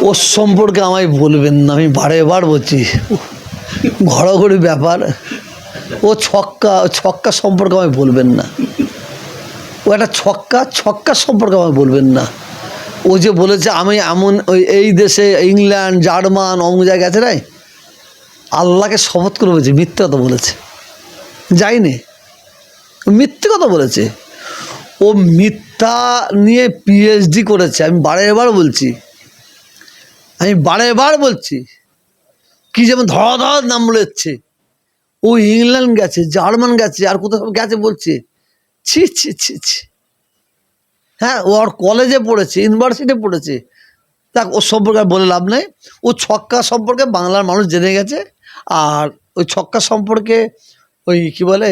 ওর সম্পর্কে আমায় বলবেন না, আমি বারে বার বলছি, ঘোরাঘুরি ব্যাপার। ও ছক্কা সম্পর্কে আমায় বলবেন না। ও একটা ছক্কা সম্পর্কে আমায় বলবেন না। ও যে বলেছে আমি এমন এই দেশে ইংল্যান্ড জার্মান অমুক জায়গায় আছে নাই, আল্লাহকে শপথ করে বলছে মিথ্যে কথা বলেছে, যাইনি, মিথ্যে কথা বলেছে। ও মিথ্যা নিয়ে পিএইচডি করেছে। আমি বারে বার বলছি, কি যেমন ধড়াধড় নাম বলেছে। ও ইংল্যান্ড গেছে, জার্মান গেছে, আর কোথাও গেছে বলছে। ছি ছি ছি ছি। হ্যাঁ, ও আর কলেজে পড়েছে, ইউনিভার্সিটি পড়েছে। দেখ, ওর সম্পর্কে বলে লাভ নেই। ও ছক্কা সম্পর্কে বাংলার মানুষ জেনে গেছে। আর ওই ছক্কা সম্পর্কে ওই কি বলে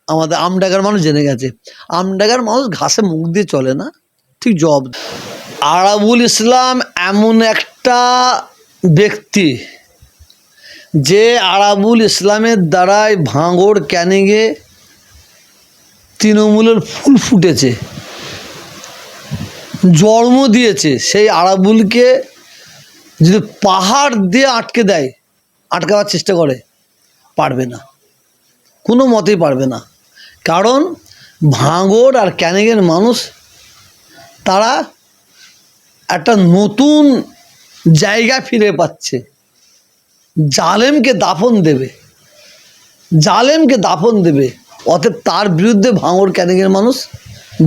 আমাদের আমডাঙ্গার মানুষ জেনে গেছে। আমডাঙ্গার মানুষ ঘাসে মুখ দিয়ে চলে না, ঠিক জব। আরাবুল ইসলাম এমন একটা ব্যক্তি যে আরাবুল ইসলামের দ্বারাই ভাঙড় ক্যানিংয়ে তৃণমূলের ফুল ফুটেছে, জন্ম দিয়েছে। সেই আরাবুলকে যদি পাহাড় দিয়ে আটকাবার চেষ্টা করে, পারবে না, কোনো মতেই পারবে না। কারণ ভাঙড় আর ক্যানিংয়ের মানুষ তারা একটা নতুন জায়গা ফিরে পাচ্ছে। জালেমকে দাফন দেবে। অতএব তার বিরুদ্ধে ভাঙড় ক্যানিংয়ের মানুষ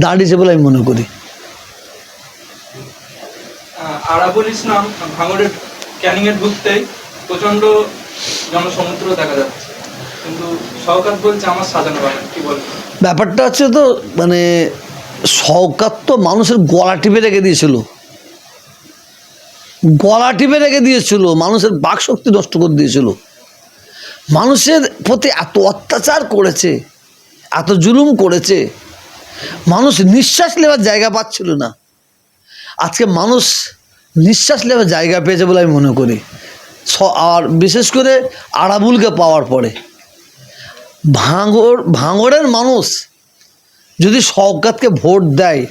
দাঁড়িয়েছে বলে আমি মনে করি। আরাবুল ইসলাম ভাঙড়ের ক্যানিংয়ে ঢুকতেই প্রচন্ড জনসমুদ্র দেখা যাচ্ছে, কিন্তু শওকত বলছে আমার সাজানো বাগান। কি বলবো? ব্যাপারটা হচ্ছে তো মানে শওকত তো মানুষের গলা টিপে রেখে দিয়েছিল, মানুষের বাকশক্তি নষ্ট করে দিয়েছিল। মানুষের প্রতি এত অত্যাচার করেছে, এত জুলুম করেছে, মানুষ নিঃশ্বাস নেওয়ার জায়গা পাচ্ছিল না। আজকে মানুষ নিঃশ্বাস নেওয়ার জায়গা পেয়েছে বলে আমি মনে করি। আর বিশেষ করে আরাবুলকে পাওয়ার পরে ভাঙড়ের মানুষ যদি শওকতকে ভোট দেয়,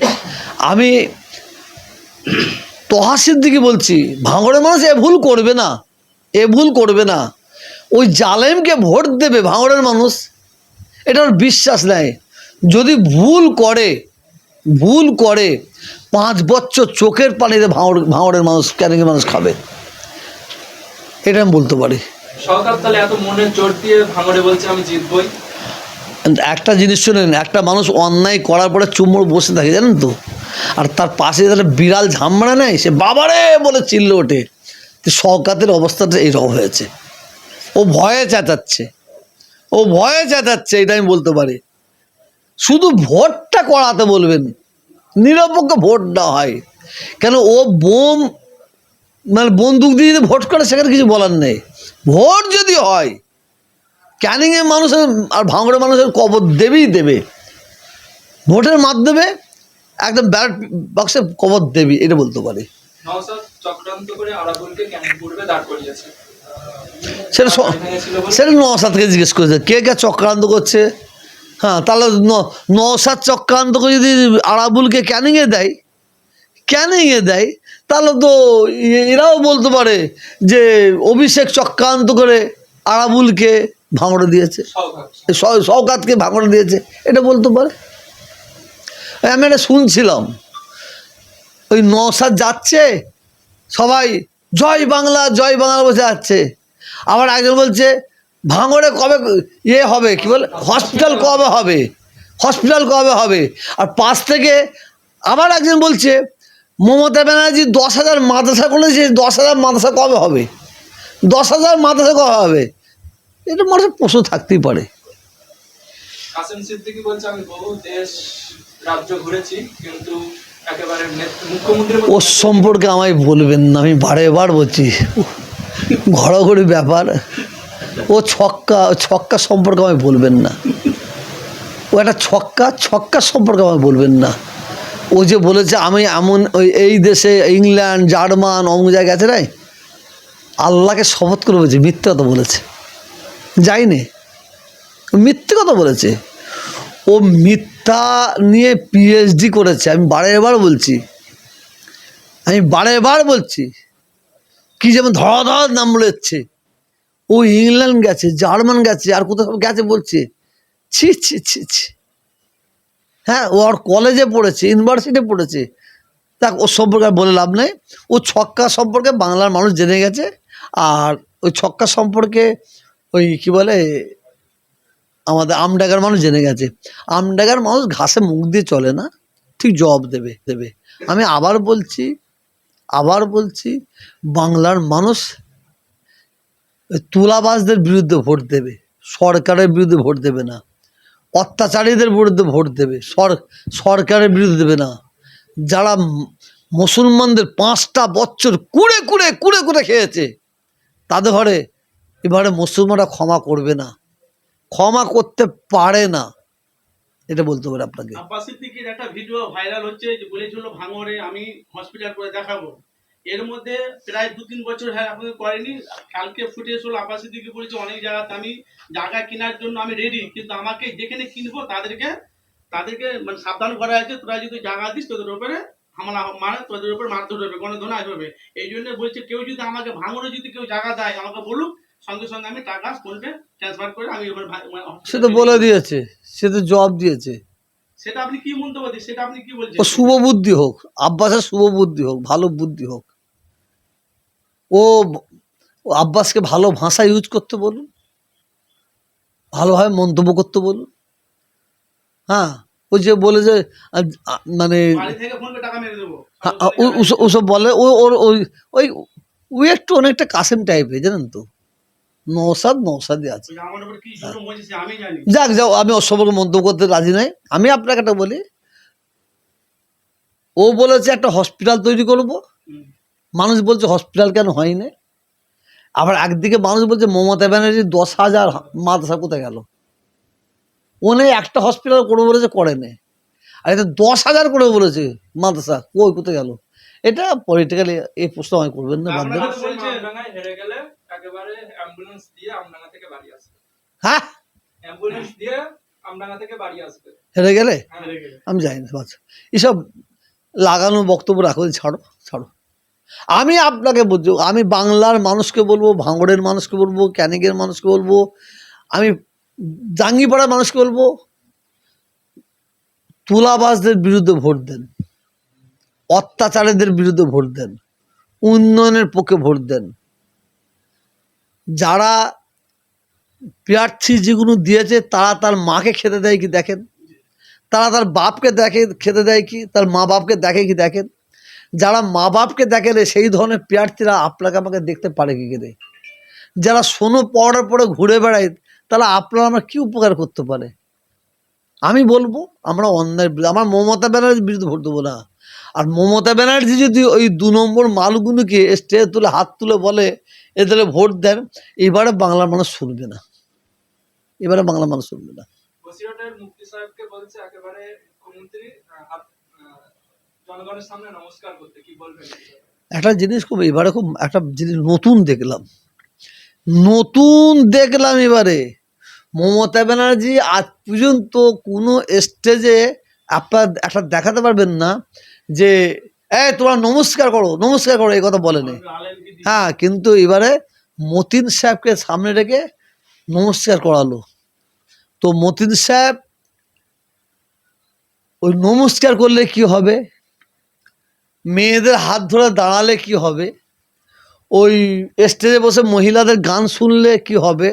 আমি তোহা সিদ্দিকী বলছি, ভাঙড়ের মানুষ এ ভুল করবে না। ওই জালেমকে ভোট দেবে ভাঙড়ের মানুষ, এটা ওর বিশ্বাস নেয়। যদি ভুল করে 5 বছর চোখের পানিতে ভাঙড়ের মানুষ ক্যানিংয়ের মানুষ খাবে, এটা আমি বলতে পারি। শওকত তাহলে এত মনে জোর দিয়ে ভাঙড়ে বলছে আমি জিতবই। একটা জিনিস শুনেন, একটা মানুষ অন্যায় করার পরে চুমড় বসে থাকে, জানেন তো, আর তার পাশে তাহলে বিড়াল ঝামড়া নেয়, সে বাবারে বলে চিল্লে ওঠে। তো শওকতের অবস্থাটা এইরকম হয়েছে। ও ভয়ে চেঁচাচ্ছে, এটা আমি বলতে পারি। শুধু ভোটটা করাতে বলবেন, নিরপেক্ষ ভোট না হয়। কেন ও বন্দুক দিয়ে যদি ভোট করে, সেখানে কিছু বলার নেই। ভোট যদি হয়, ক্যানিংয়ের মানুষের আর ভাঙড়ের মানুষের কবর দেবে, ভোটের মাধ্যমে একদম ব্যালট বক্সে কবর দেবী, এটা বলতে পারি। সেটা নওশাদকে জিজ্ঞেস করেছে কে চক্রান্ত করছে। হ্যাঁ, তাহলে নওশাদ চক্রান্ত করে যদি আরাবুলকে ক্যানিংয়ে দেয়, তাহলে তো এরাও বলতে পারে যে অভিষেক চক্রান্ত করে আরাবুলকে ভাঙড়ে দিয়েছে, শওকতকে ভাঙড়ে দিয়েছে, এটা বলতে পারে। আমি এটা শুনছিলাম, ওই নওশাদ যাচ্ছে, সবাই জয় বাংলা বসে যাচ্ছে। আবার একজন বলছে ভাঙড়ে কবে হবে, কি বলে হসপিটাল কবে হবে। আর পাশ থেকে আবার একজন বলছে মমতা ব্যানার্জি 10,000 মাদ্রাসা করেছে, 10,000 মাদ্রাসা কবে হবে, 10,000 মাদ্রাসা কবে হবে। এটা মানুষের প্রশ্ন থাকতেই পারে। কাসেম সিদ্দিকী বলছে আমি বহু দেশ রাজ্য ঘুরেছি, কিন্তু একেবারে মুখ্যমন্ত্রী ওর সম্পর্কে আমায় বলবেন না, আমি বারে বার বলছি, ঘোরাঘুরি ব্যাপার। ও ছক্কা সম্পর্কে আমায় বলবেন না। ও একটা ছক্কা সম্পর্কে আমায় বলবেন না। ও যে বলেছে আমি এমন এই দেশে ইংল্যান্ড জার্মান অমুক জায়গায় আছে নাই, আল্লাহকে শপথ করে বলছে মিথ্যে কথা বলেছে, যাইনি, মিথ্যে কথা বলেছে। ও মিথ্যা নিয়ে পিএইচডি করেছে। আমি বারে বার বলছি, আমি বারেবার বলছি, কি যেমন ধরাধর নাম বলেছে, ও ইংল্যান্ড গেছে, জার্মান গেছে, আর কোথাও সব গেছে বলছে। ছি ছি ছি ছি। হ্যাঁ, ও আর কলেজে পড়েছে, ইউনিভার্সিটি পড়েছে, দেখ ওর সম্পর্কে আর বলে লাভ নেই। ও ছক্কা সম্পর্কে বাংলার মানুষ জেনে গেছে। আর ওই ছক্কা সম্পর্কে ওই কি বলে আমাদের আমডাগার মানুষ জেনে গেছে। আমডাগার মানুষ ঘাসে মুখ দিয়ে চলে না, ঠিক জবাব দেবে দেবে। আমি আবার বলছি বাংলার মানুষ ওই তুলাবাজদের বিরুদ্ধে ভোট দেবে, সরকারের বিরুদ্ধে ভোট দেবে না। অত্যাচারীদের বিরুদ্ধে ভোট দেবে, সরকারের বিরুদ্ধে দেবে না। যারা মুসলমানদের 5টা বছর কুড়ে কুড়ে কুড়ে কুড়ে খেয়েছে, তাদের ঘরে এবারে মুসলমানরা ক্ষমা করবে না, ক্ষমা করতে পারে না, এটা বলতে পারে আপনাকে। আব্বাস সিদ্দিকীর একটা ভিডিও ভাইরাল হচ্ছে, যে বলেছিল ভাঙড়ে আমি হসপিটাল করে দেখাবো। এর মধ্যে প্রায় 2-3 বছর হ্যাঁ আপনাদের করেনি। কালকে ফুটেজ হলো আব্বাস সিদ্দিকী বলেছে অনেক জায়গাতে আমি জায়গা কেনার জন্য আমি রেডি, কিন্তু আমাকে যেখানে কিনবো তাদেরকে মানে সাবধান করা হয়েছে, তোরা যদি জায়গা দিস তোদের উপরে হামলা মানে তোদের উপরে মারধর হবে, গণধনা হবে। এই জন্য বলছে কেউ যদি আমাকে ভাঙড়ে যদি কেউ জায়গা দেয় আমাকে বলুক, সঙ্গে সঙ্গে আমি টাকা ফোনপে ট্রান্সফার করে আমি সে তো বলে দিয়েছে, সে তো জবাব দিয়েছে। সেটা আপনি কি মন্তব্য দিন, সেটা আপনি কি বলছেন? ও শুভ বুদ্ধি হোক, আব্বাসের শুভ বুদ্ধি হোক, ভালো বুদ্ধি হোক। ও আব্বাসকে ভালো ভাষা ইউজ করতে বলুন, ভালোভাবে মন্তব্য করতে বলুন। হ্যাঁ, ও যে বলে যে মানে বাড়ি থেকে ফোন পে টাকা মেরে দেবো, ওসব বলে, ও ওর ওই ওই ওই একটু অনেকটা কাসেম টাইপের, জানেন তো, নৌসাদই আছে। আমার উপর কি জুলুম হয়েছে আমি জানি। যাক যাও, আমি ওর সম্পর্কে মন্তব্য করতে রাজি নাই। আমি আপনাকে একটা বলি, ও বলেছে একটা হসপিটাল তৈরি করব, মানুষ বলছে হসপিটাল কেন হয়নি। আবার একদিকে মানুষ বলছে মমতা ব্যানার্জি 10,000 মাদ্রাসা কোথায় গেল। ওনে একটা হসপিটাল করে বলেছে করেনি, আর এটা 10,000 করে বলেছে মাদ্রাসা, কই কোথায় গেল। এটা পলিটিক্যালি এই প্রশ্ন আমায় করবেন না, বাদ দেন। আমডাঙ্গায় হেরে গেলে একেবারে অ্যাম্বুলেন্স দিয়ে আমডাঙ্গা থেকে বাড়ি আসবে। হ্যাঁ, অ্যাম্বুলেন্স দিয়ে আমডাঙ্গা থেকে বাড়ি আসবে। হেরে গেলে হ্যাঁ। আমি জানি না, বাচ্চা এসব লাগানো বক্তব্য রাখো, ছাড়ো ছাড়ো। আমি আপনাকে বলছি, আমি বাংলার মানুষকে বলবো, ভাঙড়ের মানুষকে বলবো, ক্যানিংয়ের মানুষকে বলবো, আমি জাঙ্গিপাড়ার মানুষকে বলবো, তুলাবাজদের বিরুদ্ধে ভোট দেন, অত্যাচারীদের বিরুদ্ধে ভোট দেন, উন্নয়নের পক্ষে ভোট দেন। যারা প্রার্থী যেগুলো দিয়েছে তারা তার মাকে খেতে দেয় কি দেখেন, তারা তার বাপকে দেখে খেতে দেয় কি, তার মা বাপকে দেখে কি দেখেন। যারা মা বাপকে দেখে রে, সেই ধরনের প্রার্থীরা আপনাকে আমাকে দেখতে পারে কি করে। যারা সোনো পাওয়ার পরে ঘুরে বেড়ায়, তারা আপনারা আমার কী উপকার করতে পারে। আমি বলবো আমরা অন্যায়ের বিরুদ্ধে, আমার মমতা ব্যানার্জির বিরুদ্ধে ভোট দেবো না। আর মমতা ব্যানার্জি যদি ওই 2 নম্বর মালগুলোকে স্টেজে তুলে হাত তুলে বলে এদের ভোট দেন, এবারে বাংলার মানুষ শুনবে না, এবারে বাংলার মানুষ শুনবে না। বসিরহাটের মুফতি সাহেবকে বলছে একেবারে মুখ্যমন্ত্রী জনগণের সামনে নমস্কার করতে, কি বলবেন? একটা জিনিস এবারে খুব একটা জিনিস নতুন দেখলাম এবারে। মমতা ব্যানার্জি আজ পর্যন্ত কোনো স্টেজে আপনার একটা দেখাতে পারবেন না যে তোমরা নমস্কার করো এই কথা বলেনি। হ্যাঁ, কিন্তু এবারে মতিন সাহেবকে সামনে রেখে নমস্কার করালো। তো মতিন সাহেব ওই নমস্কার করলে কি হবে, মেয়েদের হাত ধরে দাঁড়ালে কি হবে, ওই স্টেজে বসে মহিলাদের গান শুনলে কি হবে,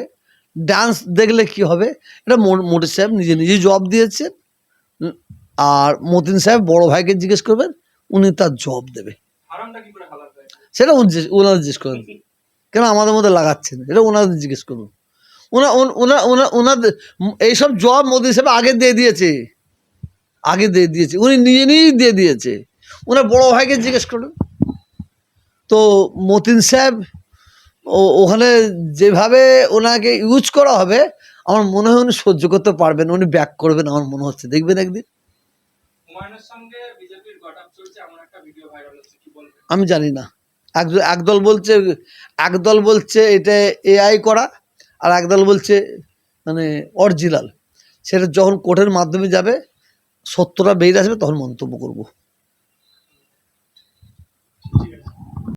ডান্স দেখলে কি হবে, এটা মোটি সাহেব নিজে জবাব দিয়েছেন। আর মতিন সাহেব বড় ভাইকে জিজ্ঞেস করবেন, উনি তার জবাব দেবে। সেটা ওনাদের জিজ্ঞেস করবেন, কেন আমাদের মধ্যে লাগাচ্ছেন, এটা ওনাদের জিজ্ঞেস করুন। ওনাদের এইসব জবাব মোদি সাহেব আগে দিয়ে দিয়েছে, উনি নিজেই দিয়ে দিয়েছে। ওনার বড় ভাইকে জিজ্ঞেস করুন। তো মতিন সাহেব ওখানে যেভাবে ওনাকে ইউজ করা হবে, আমার মনে হয় উনি সহ্য করতে পারবেন, উনি ব্যাক করবেন আমার মনে হচ্ছে, দেখবেন একদিন। আমি জানি না, একদল বলছে এটা AI করা, আর একদল বলছে মানে অরিজিনাল। সেটা যখন কোর্টের মাধ্যমে যাবে, সত্যটা বেরিয়ে আসবে, তখন মন্তব্য করব।